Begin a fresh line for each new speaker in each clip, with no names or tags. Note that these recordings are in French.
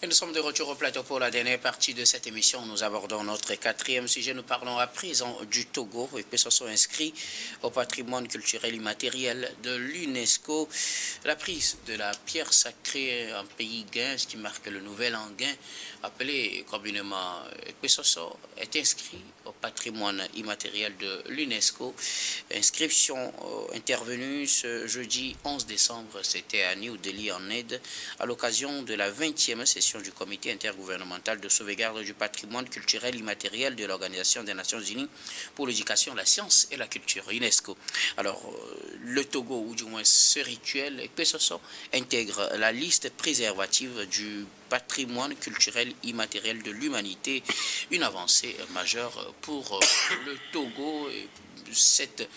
Et nous sommes de retour au plateau pour la dernière partie de cette émission. Nous abordons notre quatrième sujet. Nous parlons à présent du Togo et que ce soit inscrit au patrimoine culturel immatériel de l'UNESCO. La prise de la pierre sacrée en pays gain, ce qui marque le nouvel an gain, appelé communément Ekwesoso, est inscrit au patrimoine immatériel de l'UNESCO. Inscription intervenue ce jeudi 11 décembre, c'était à New Delhi en Inde, à l'occasion de la 20e session du comité intergouvernemental de sauvegarde du patrimoine culturel immatériel de l'Organisation des Nations Unies pour l'éducation, la science et la culture, UNESCO. Alors, le Togo, ou du moins ce rituel, Ekwesoso, intègre la liste préservative du patrimoine culturel immatériel de l'humanité, une avancée majeure pour le Togo. Cette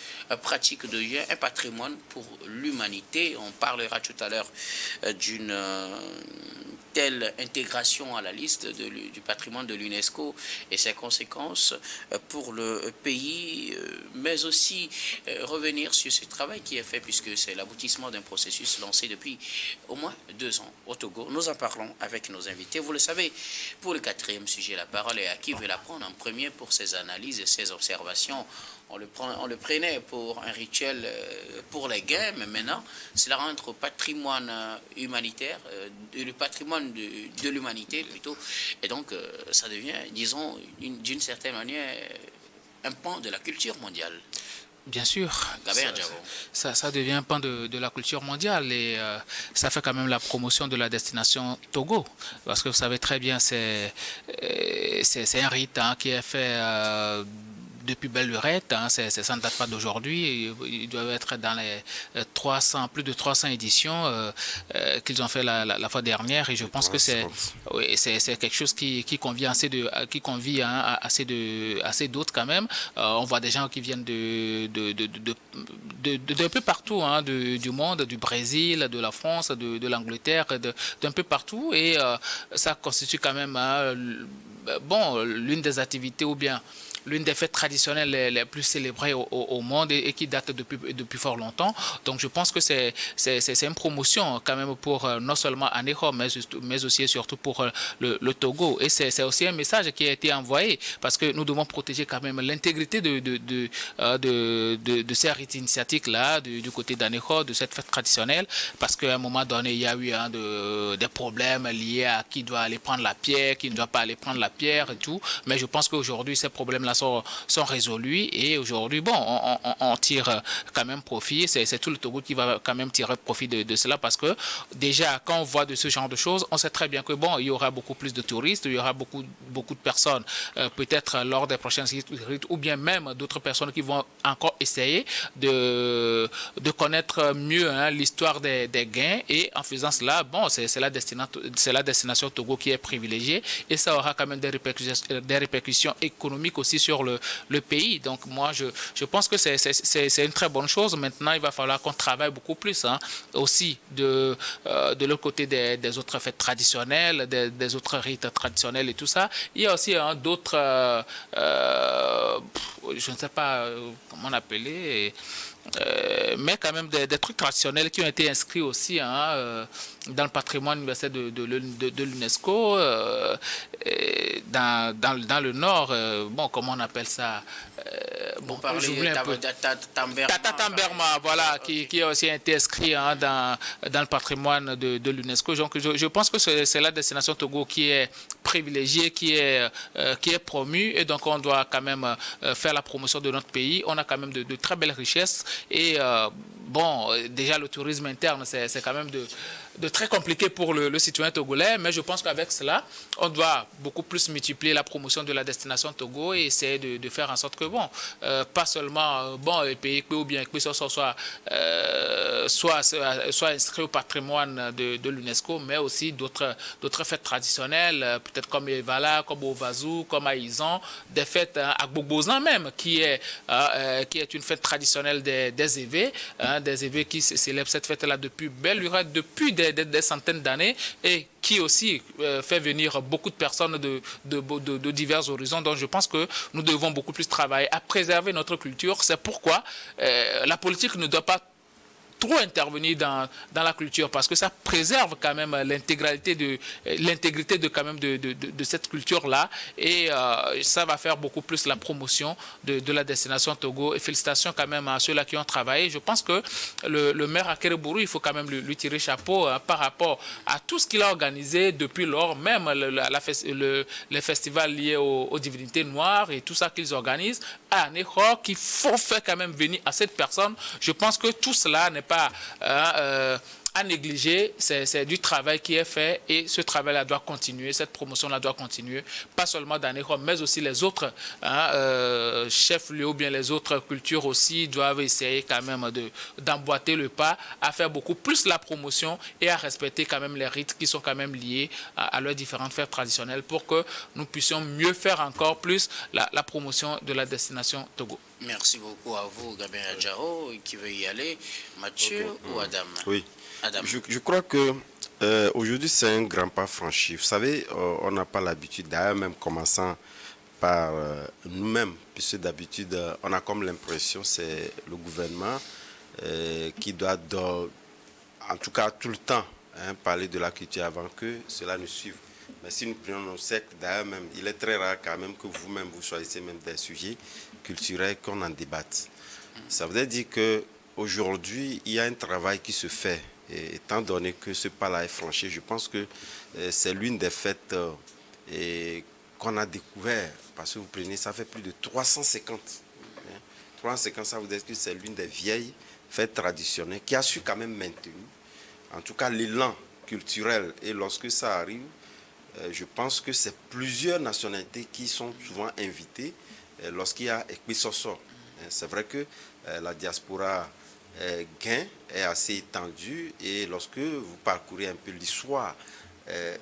pratique devient un patrimoine pour l'humanité. On parlera tout à l'heure d'une telle intégration à la liste du patrimoine de l'UNESCO et ses conséquences pour le pays, mais aussi revenir sur ce travail qui est fait puisque c'est l'aboutissement d'un processus lancé depuis au moins 2 ans au Togo. Nous en parlons avec nos invités. Vous le savez, pour le quatrième sujet, la parole est à qui veut la prendre en premier pour ses analyses et ses observations. On le prenait pour un rituel pour les gains, mais maintenant, cela rentre au patrimoine humanitaire, le patrimoine de l'humanité plutôt. Et donc, ça devient, disons, d'une certaine manière, un pan de la culture mondiale.
Bien sûr, ça devient un pan de la culture mondiale et ça fait quand même la promotion de la destination Togo. Parce que vous savez très bien, c'est un rite qui est fait depuis belle lurette, ça ne date pas d'aujourd'hui. Ils doivent être dans les plus de 300 éditions qu'ils ont fait la fois dernière, et je pense que c'est quelque chose qui convie assez d'autres quand même. On voit des gens qui viennent d'un peu partout, du monde, du Brésil, de la France, de l'Angleterre, d'un peu partout, et ça constitue quand même l'une des activités ou bien l'une des fêtes traditionnelles les plus célébrées au monde et qui date depuis fort longtemps. Donc je pense que c'est une promotion quand même pour non seulement Aného, mais aussi et surtout pour le Togo. Et c'est aussi un message qui a été envoyé parce que nous devons protéger quand même l'intégrité de ces rites initiatiques-là, du côté d'Aného, de cette fête traditionnelle, parce qu'à un moment donné, il y a eu des problèmes liés à qui doit aller prendre la pierre, qui ne doit pas aller prendre la pierre et tout. Mais je pense qu'aujourd'hui, ces problèmes-là sont résolus et aujourd'hui, on tire quand même profit. C'est tout le Togo qui va quand même tirer profit de cela parce que déjà, quand on voit de ce genre de choses, on sait très bien que il y aura beaucoup plus de touristes, il y aura beaucoup de personnes, peut-être lors des prochaines rites ou bien même d'autres personnes qui vont encore essayer de connaître mieux l'histoire des gains, et en faisant cela, c'est la destination Togo qui est privilégiée et ça aura quand même des répercussions économiques aussi sur le pays. Donc moi, je pense que c'est une très bonne chose. Maintenant, il va falloir qu'on travaille beaucoup plus aussi de l'autre côté des autres fêtes traditionnelles, des autres rites traditionnels et tout ça. Il y a aussi d'autres, je ne sais pas comment on appelait, mais quand même des trucs traditionnels qui ont été inscrits aussi dans le patrimoine universel de l'UNESCO, dans le nord, comment on appelle ça, Tata Tamberma, voilà, qui a aussi été inscrit dans le patrimoine de l'UNESCO. Donc je pense que c'est la destination Togo qui est privilégiée, qui est promue, et donc on doit quand même faire la promotion de notre pays. On a quand même de très belles richesses. Et déjà le tourisme interne, c'est quand même de très compliqué pour le citoyen togolais, mais je pense qu'avec cela, on doit beaucoup plus multiplier la promotion de la destination Togo et essayer de faire en sorte que, pas seulement les pays ou bien que ce soit inscrit au patrimoine de l'UNESCO, mais aussi d'autres fêtes traditionnelles, peut-être comme Evala, comme Ovazu, comme Aïzan, des fêtes à Gbogbosan même, qui est une fête traditionnelle des Évé, des Évé qui célèbrent cette fête-là depuis belle lurette, depuis des centaines d'années, et qui aussi fait venir beaucoup de personnes de divers horizons. Donc je pense que nous devons beaucoup plus travailler à préserver notre culture. C'est pourquoi la politique ne doit pas trop intervenir dans la culture, parce que ça préserve quand même l'intégrité de quand même de cette culture-là, et ça va faire beaucoup plus la promotion de la destination Togo. Et félicitations quand même à ceux-là qui ont travaillé. Je pense que le maire Akereburu, il faut quand même lui tirer chapeau par rapport à tout ce qu'il a organisé depuis lors, même les festivals liés aux divinités noires et tout ça qu'ils organisent, un effort qu'il faut faire quand même venir à cette personne. Je pense que tout cela n'est pas à négliger, c'est du travail qui est fait, et ce travail-là doit continuer, cette promotion-là doit continuer, pas seulement d'Anéro, mais aussi les autres chefs-lieux ou bien les autres cultures aussi doivent essayer quand même d'emboîter le pas, à faire beaucoup plus la promotion et à respecter quand même les rites qui sont quand même liés à leurs différentes fêtes traditionnelles, pour que nous puissions mieux faire encore plus la promotion de la destination Togo.
Merci beaucoup à vous, Gabriel Adjaro, qui veut y aller. Mathieu ou Adam?
Oui.
Adam.
Je crois que aujourd'hui, c'est un grand pas franchi. Vous savez, on n'a pas l'habitude, d'ailleurs, même commençant par nous-mêmes, puisque d'habitude, on a comme l'impression c'est le gouvernement qui doit, en tout cas tout le temps, parler de la culture avant que cela ne suive. Mais si nous prenons nos cercles, d'ailleurs même, il est très rare quand même que vous-même, vous choisissez même des sujets culturels qu'on en débatte. Ça veut dire qu'aujourd'hui, il y a un travail qui se fait. Et étant donné que ce pas-là est franchi, je pense que c'est l'une des fêtes qu'on a découvert. Parce que vous prenez, ça fait plus de 350. 350, ça veut dire que c'est l'une des vieilles fêtes traditionnelles qui a su quand même maintenir, en tout cas, l'élan culturel. Et lorsque ça arrive, je pense que c'est plusieurs nationalités qui sont souvent invitées lorsqu'il y a Ekpisoso. C'est vrai que la diaspora gain est assez étendue, et lorsque vous parcourez un peu l'histoire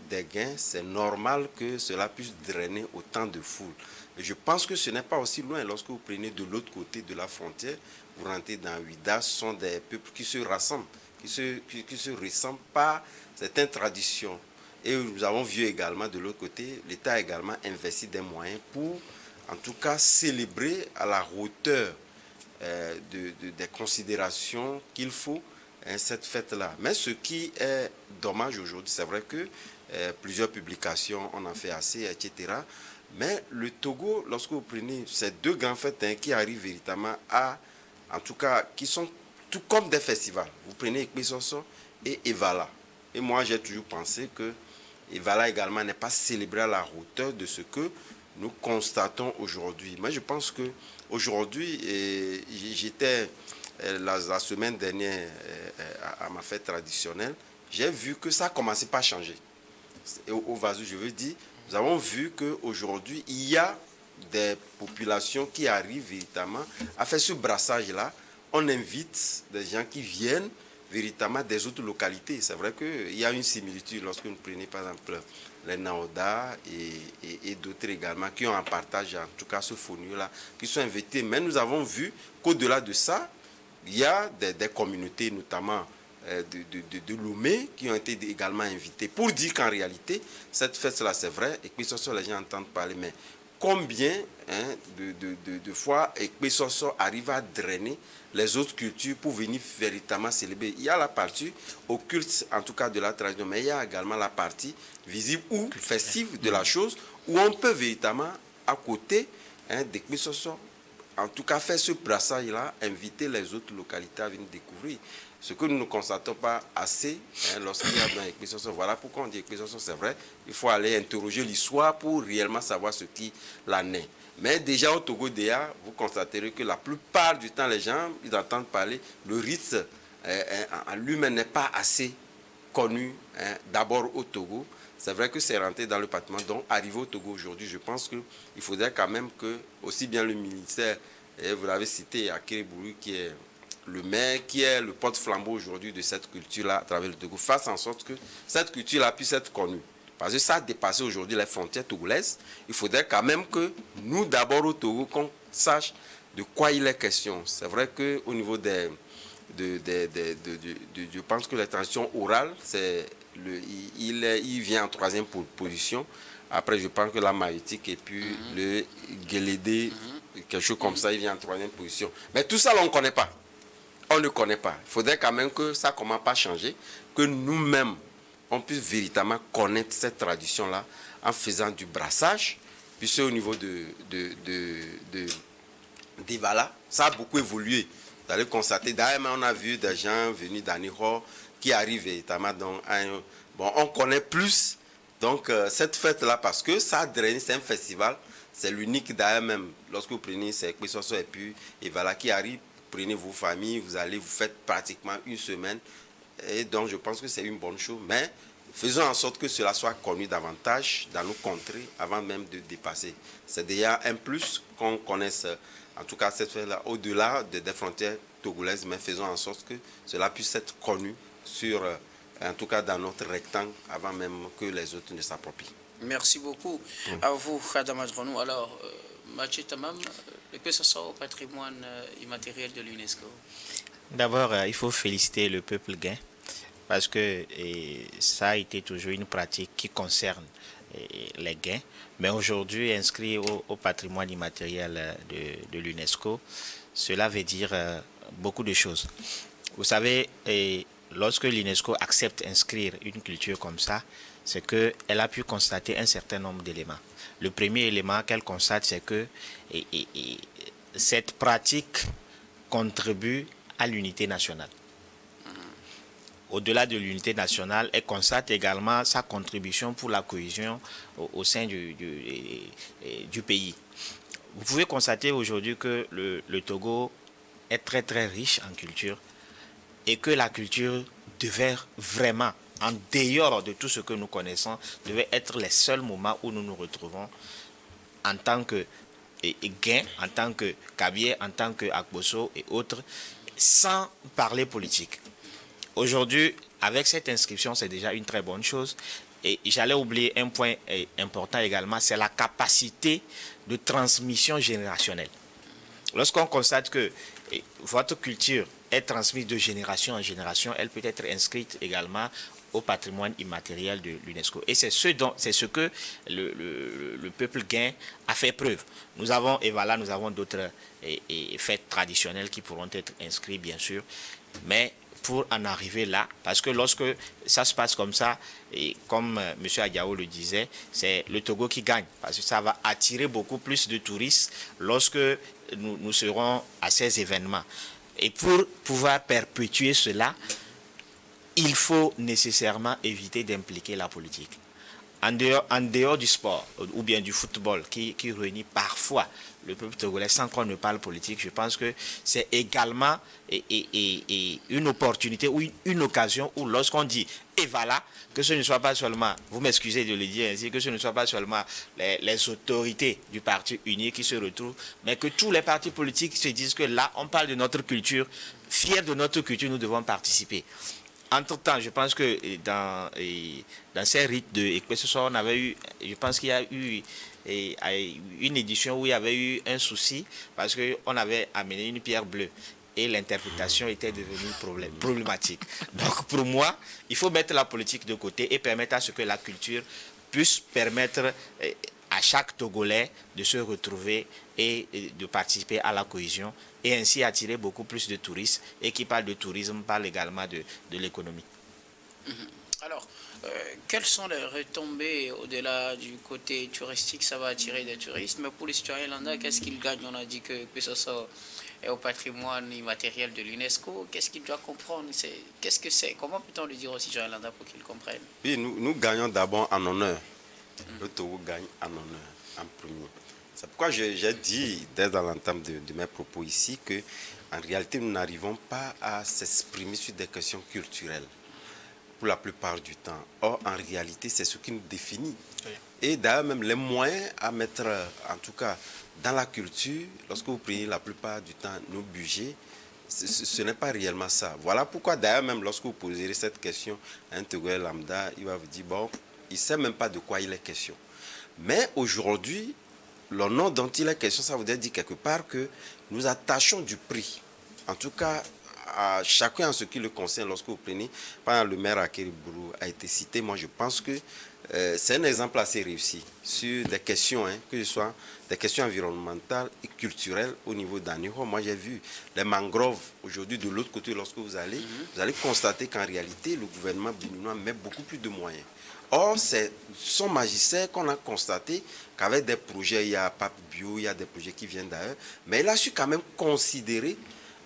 des gains, c'est normal que cela puisse drainer autant de foule. Et je pense que ce n'est pas aussi loin. Lorsque vous prenez de l'autre côté de la frontière, vous rentrez dans Ouida, ce sont des peuples qui se rassemblent, qui se ressemblent par certaines traditions. Et nous avons vu également de l'autre côté, l'État a également investi des moyens pour, en tout cas, célébrer à la hauteur des considérations qu'il faut cette fête-là. Mais ce qui est dommage aujourd'hui, c'est vrai que plusieurs publications, on en fait assez, etc. Mais le Togo, lorsque vous prenez ces deux grandes fêtes qui arrivent véritablement en tout cas, qui sont tout comme des festivals. Vous prenez Ekpisoso et Evala. Et moi, j'ai toujours pensé que Evala également n'est pas célébré à la hauteur de ce que nous constatons aujourd'hui. Mais je pense que aujourd'hui, j'étais la semaine dernière à ma fête traditionnelle, j'ai vu que ça a commencé par changer. Au Vazou, je veux dire, nous avons vu qu'aujourd'hui, il y a des populations qui arrivent véritablement à faire ce brassage-là. On invite des gens qui viennent véritablement des autres localités. C'est vrai qu'il y a une similitude lorsque vous prenez par exemple les Naoda et d'autres également qui ont en partage en tout cas ce FONU-là, qui sont invités. Mais nous avons vu qu'au-delà de ça, il y a des communautés, notamment de Lomé, qui ont été également invitées pour dire qu'en réalité, cette fête-là, c'est vrai, et que ce soit les gens entendent parler, mais combien de fois Ekpisoso arrive à drainer les autres cultures pour venir véritablement célébrer. Il y a la partie occulte, en tout cas de la tradition, mais il y a également la partie visible ou festive de la chose, où on peut véritablement, à côté d'Ekpisoso, en tout cas faire ce brassage-là, inviter les autres localités à venir découvrir. Ce que nous ne constatons pas assez lorsqu'il y a dans Ekpisoso. Voilà pourquoi on dit Ekpisoso, c'est vrai. Il faut aller interroger l'histoire pour réellement savoir ce qui l'en est. Mais déjà au Togo, vous constaterez que la plupart du temps, les gens, ils entendent parler, le rite en lui-même n'est pas assez connu d'abord au Togo. C'est vrai que c'est rentré dans le patrimoine. Donc, arrivé au Togo aujourd'hui, je pense qu'il faudrait quand même que, aussi bien le ministère, et vous l'avez cité, Akereburu, qui est le maire, qui est le porte-flambeau aujourd'hui de cette culture-là à travers le Togo, fasse en sorte que cette culture-là puisse être connue. Parce que ça a dépassé aujourd'hui les frontières togolaises. Il faudrait quand même que nous, d'abord au Togo, qu'on sache de quoi il est question. C'est vrai qu'au niveau je pense que la tradition orale, il vient en troisième position. Après, je pense que la maïtique et puis le guélédé, quelque chose comme ça, il vient en troisième position. Mais tout ça, là, on ne connaît pas. on ne connaît pas. Il faudrait quand même que ça commence pas à changer, que nous-mêmes, on puisse véritablement connaître cette tradition-là en faisant du brassage, puisque au niveau d'Ivala, ça a beaucoup évolué. Vous allez constater, d'ailleurs, on a vu des gens venus d'Anihor qui arrivent véritablement dans bon, on connaît plus donc cette fête-là parce que ça a drainé, c'est un festival, c'est l'unique d'ailleurs même, lorsque vous prenez ces Kwesoso et puis Ivala qui arrive, prenez vos familles, vous allez, vous faites pratiquement une semaine. Et donc, je pense que c'est une bonne chose. Mais faisons en sorte que cela soit connu davantage dans nos contrées avant même de dépasser. C'est déjà un plus qu'on connaisse, en tout cas, cette fête-là, au-delà des frontières togolaises. Mais faisons en sorte que cela puisse être connu sur, en tout cas, dans notre rectangle avant même que les autres ne s'approprient.
Merci beaucoup. À vous, Khadam Adronou. Alors, Mathieu Tamam, que ce soit au patrimoine immatériel de l'UNESCO.
D'abord, il faut féliciter le peuple gain parce que ça a été toujours une pratique qui concerne les gains. Mais aujourd'hui, inscrit au patrimoine immatériel de l'UNESCO, cela veut dire beaucoup de choses. Vous savez, lorsque l'UNESCO accepte d'inscrire une culture comme ça, c'est qu'elle a pu constater un certain nombre d'éléments. Le premier élément qu'elle constate, c'est que cette pratique contribue à l'unité nationale. Au-delà de l'unité nationale, elle constate également sa contribution pour la cohésion au sein du pays. Vous pouvez constater aujourd'hui que le Togo est très très riche en culture et que la culture devait vraiment, en dehors de tout ce que nous connaissons, devait être les seuls moments où nous nous retrouvons en tant que Gain, en tant que Kabié, en tant que Akboso et autres, sans parler politique. Aujourd'hui, avec cette inscription, c'est déjà une très bonne chose. Et j'allais oublier un point important également, c'est la capacité de transmission générationnelle. Lorsqu'on constate que votre culture est transmise de génération en génération, elle peut être inscrite également au patrimoine immatériel de l'UNESCO. Et c'est ce que le peuple gain a fait preuve. Nous avons, et voilà, nous avons d'autres fêtes traditionnelles qui pourront être inscrites, bien sûr, mais pour en arriver là, parce que lorsque ça se passe comme ça, et comme M. Adiao le disait, c'est le Togo qui gagne, parce que ça va attirer beaucoup plus de touristes lorsque nous serons à ces événements. Et pour pouvoir perpétuer cela, il faut nécessairement éviter d'impliquer la politique. En dehors du sport ou bien du football qui réunit parfois le peuple togolais sans qu'on ne parle politique, je pense que c'est également une opportunité ou une occasion où lorsqu'on dit et voilà, que ce ne soit pas seulement, vous m'excusez de le dire ainsi, que ce ne soit pas seulement les autorités du parti uni qui se retrouvent, mais que tous les partis politiques se disent que là, on parle de notre culture, fiers de notre culture, nous devons participer. Entre-temps, je pense que dans ces rites de Ekpesoso, on avait eu, je pense qu'il y a eu une édition où il y avait eu un souci parce qu'on avait amené une pierre bleue et l'interprétation était devenue problématique. Donc pour moi, il faut mettre la politique de côté et permettre à ce que la culture puisse permettre à chaque Togolais de se retrouver et de participer à la cohésion et ainsi attirer beaucoup plus de touristes. Et qui parle de tourisme parle également de l'économie.
Alors, quelles sont les retombées au-delà du côté touristique? Ça va attirer des touristes, mais pour les citoyens landais, qu'est-ce qu'ils gagnent? On a dit que ce soit au patrimoine immatériel de l'UNESCO. Qu'est-ce qu'ils doivent comprendre? Qu'est-ce que c'est? Comment peut-on le dire aux citoyens landais pour qu'ils comprennent?
Oui, nous gagnons d'abord en honneur. Le Togo gagne en honneur, en premier. C'est pourquoi j'ai dit dès dans l'entame de mes propos ici que en réalité nous n'arrivons pas à s'exprimer sur des questions culturelles pour la plupart du temps. Or en réalité c'est ce qui nous définit. Oui. Et d'ailleurs même les moyens à mettre en tout cas dans la culture, lorsque vous prenez la plupart du temps nos budgets, ce n'est pas réellement ça. Voilà pourquoi d'ailleurs même lorsque vous poserez cette question à un Togolais lambda, il va vous dire bon, il ne sait même pas de quoi il est question. Mais aujourd'hui, le nom dont il est question, ça voudrait dire quelque part que nous attachons du prix. En tout cas, à chacun en ce qui le concerne, lorsque vous prenez, par exemple, le maire Akeri Bourou a été cité, moi je pense que c'est un exemple assez réussi sur des questions, que ce soit des questions environnementales et culturelles au niveau d'Aniho. Moi, j'ai vu les mangroves aujourd'hui de l'autre côté. Lorsque vous allez constater qu'en réalité, le gouvernement béninois met beaucoup plus de moyens. Or, c'est son magistère qu'on a constaté qu'avec des projets, il y a PAP Bio, il y a des projets qui viennent d'ailleurs, mais il a su quand même considérer,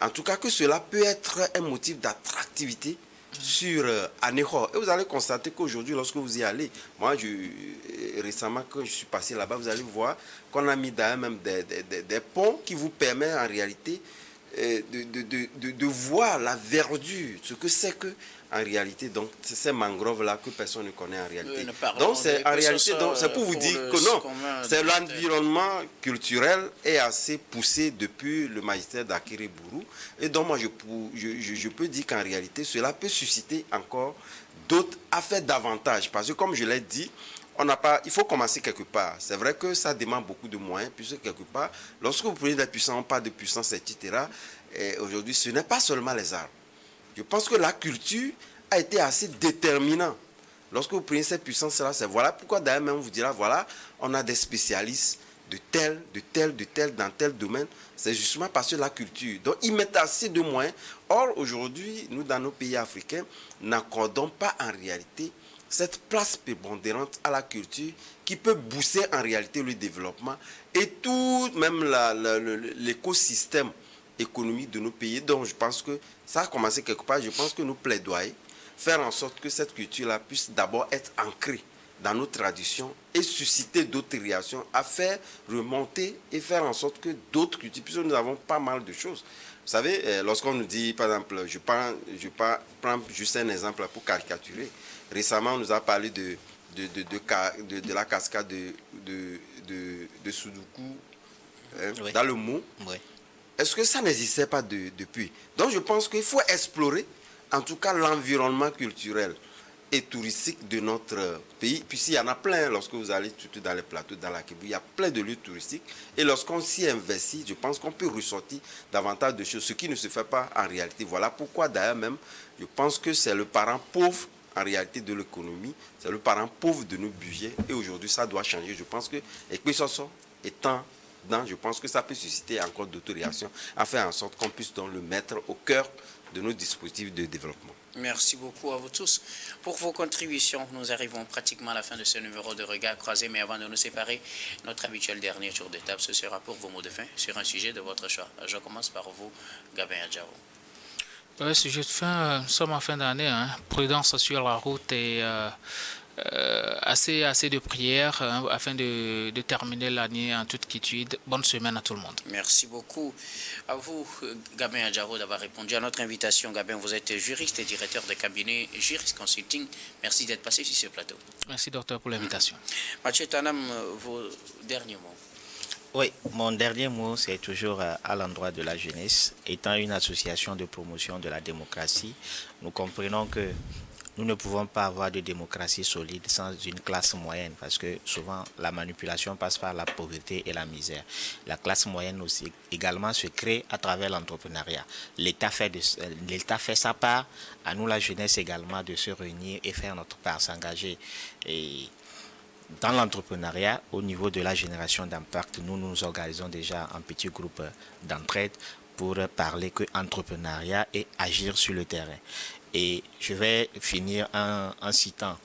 en tout cas, que cela peut être un motif d'attractivité sur Anéhor. Et vous allez constater qu'aujourd'hui, lorsque vous y allez, moi, récemment, quand je suis passé là-bas, vous allez voir qu'on a mis d'ailleurs même des ponts qui vous permettent en réalité de voir la verdure, ce que c'est que en réalité, donc c'est ces mangroves-là que personne ne connaît en réalité. Donc c'est en réalité, c'est pour vous dire que non, c'est l'environnement culturel est assez poussé depuis le magistère d'Akere Bourou. Et donc moi je peux dire qu'en réalité, cela peut susciter encore d'autres à faire davantage. Parce que comme je l'ai dit, il faut commencer quelque part. C'est vrai que ça demande beaucoup de moyens, puisque quelque part, lorsque vous prenez des puissants, on parle de puissance, etc. Aujourd'hui, ce n'est pas seulement les arbres. Je pense que la culture a été assez déterminante. Lorsque vous prenez cette puissance-là, c'est voilà pourquoi d'ailleurs même on vous dira, voilà, on a des spécialistes de tel, dans tel domaine. C'est justement parce que la culture. Donc, ils mettent assez de moyens. Or, aujourd'hui, nous, dans nos pays africains, n'accordons pas en réalité cette place prépondérante à la culture qui peut booster en réalité le développement et tout, même l'écosystème économique de nos pays. Donc, je pense que ça a commencé quelque part. Je pense que nous plaidoyons, faire en sorte que cette culture-là puisse d'abord être ancrée dans nos traditions et susciter d'autres réactions, à faire remonter et faire en sorte que d'autres cultures, puisque nous avons pas mal de choses. Vous savez, lorsqu'on nous dit, par exemple, je prends juste un exemple pour caricaturer. Récemment, on nous a parlé de la cascade de Sudoku
Oui.
dans le Mont.
Oui.
Est-ce que ça n'existait pas depuis? Donc je pense qu'il faut explorer en tout cas l'environnement culturel et touristique de notre pays. Puis s'il y en a plein, lorsque vous allez surtout dans les plateaux, dans la Kébou, il y a plein de lieux touristiques. Et lorsqu'on s'y investit, je pense qu'on peut ressortir davantage de choses, ce qui ne se fait pas en réalité. Voilà pourquoi d'ailleurs même, je pense que c'est le parent pauvre en réalité de l'économie, c'est le parent pauvre de nos budgets. Et aujourd'hui, ça doit changer. Je pense que Ekwesoso étant je pense que ça peut susciter encore d'autres réactions à faire en sorte qu'on puisse donc le mettre au cœur de nos dispositifs de développement.
Merci beaucoup à vous tous pour vos contributions. Nous arrivons pratiquement à la fin de ce numéro de Regard Croisé, mais avant de nous séparer, notre habituel dernier tour de table, ce sera pour vos mots de fin sur un sujet de votre choix. Je commence par vous, Gabin Adjao.
Sujet de fin, nous sommes en fin d'année, prudence sur la route et assez de prières afin de terminer l'année en toute quiétude. Bonne semaine à tout le monde.
Merci beaucoup à vous, Gabin Adjaro, d'avoir répondu à notre invitation. Gabin, vous êtes juriste et directeur de cabinet Juris Consulting. Merci d'être passé sur ce plateau.
Merci, docteur, pour l'invitation.
Mathieu Tanam, vos derniers mots.
Oui, mon dernier mot, c'est toujours à l'endroit de la jeunesse. Étant une association de promotion de la démocratie, nous comprenons que nous ne pouvons pas avoir de démocratie solide sans une classe moyenne, parce que souvent la manipulation passe par la pauvreté et la misère. La classe moyenne aussi également se crée à travers l'entrepreneuriat. L'État fait sa part, à nous la jeunesse également de se réunir et faire notre part, s'engager. Et dans l'entrepreneuriat, au niveau de la génération d'impact, nous nous organisons déjà en petits groupes d'entraide pour parler que entrepreneuriat et agir sur le terrain. Et je vais finir en citant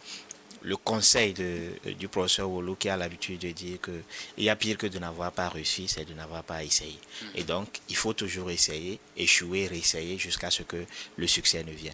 le conseil du professeur Wolo qui a l'habitude de dire qu'il y a pire que de n'avoir pas réussi, c'est de n'avoir pas essayé. Et donc, il faut toujours essayer, échouer, réessayer jusqu'à ce que le succès ne vienne.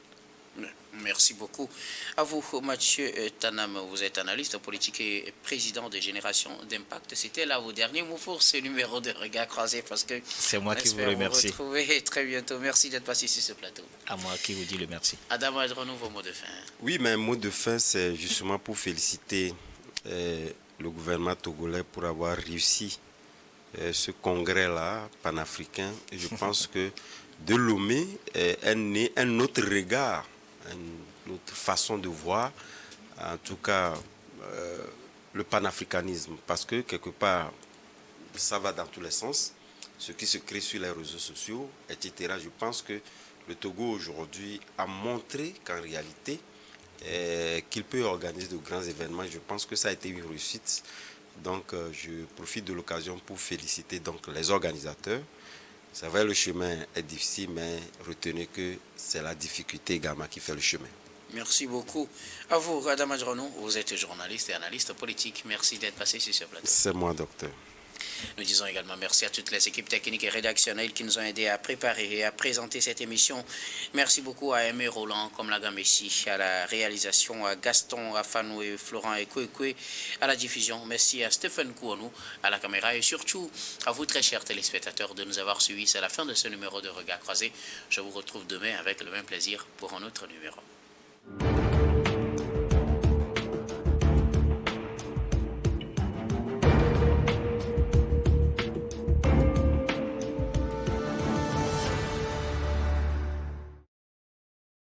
Merci beaucoup. À vous, Mathieu Tanam, vous êtes analyste politique et président de Génération d'Impact. C'était là vos derniers mots pour ce numéro de Regard Croisé, parce que
c'est moi qui vous remercie.
Vous retrouver très bientôt. Merci d'être passé sur ce plateau.
À moi qui vous dis le merci.
Adam Adronou, vos mots de fin.
Oui, mais un mot de fin, c'est justement pour féliciter le gouvernement togolais pour avoir réussi ce congrès-là panafricain. Et je pense que de Lomé est né un autre regard, une autre façon de voir, en tout cas le panafricanisme, parce que quelque part ça va dans tous les sens, ce qui se crée sur les réseaux sociaux, etc. Je pense que le Togo aujourd'hui a montré qu'en réalité qu'il peut organiser de grands événements. Je pense que ça a été une réussite. Donc, je profite de l'occasion pour féliciter donc les organisateurs. C'est vrai, le chemin est difficile, mais retenez que c'est la difficulté également qui fait le chemin.
Merci beaucoup. À vous, Adam Adjrono, vous êtes journaliste et analyste politique. Merci d'être passé sur ce plateau.
C'est moi, docteur.
Nous disons également merci à toutes les équipes techniques et rédactionnelles qui nous ont aidés à préparer et à présenter cette émission. Merci beaucoup à Aimé Roland, comme la gamme ici, à la réalisation, à Gaston, à Fanou et Florent et Kouekoué, à la diffusion. Merci à Stéphane Kouanou, à la caméra et surtout à vous, très chers téléspectateurs, de nous avoir suivis. C'est la fin de ce numéro de Regard Croisé. Je vous retrouve demain avec le même plaisir pour un autre numéro.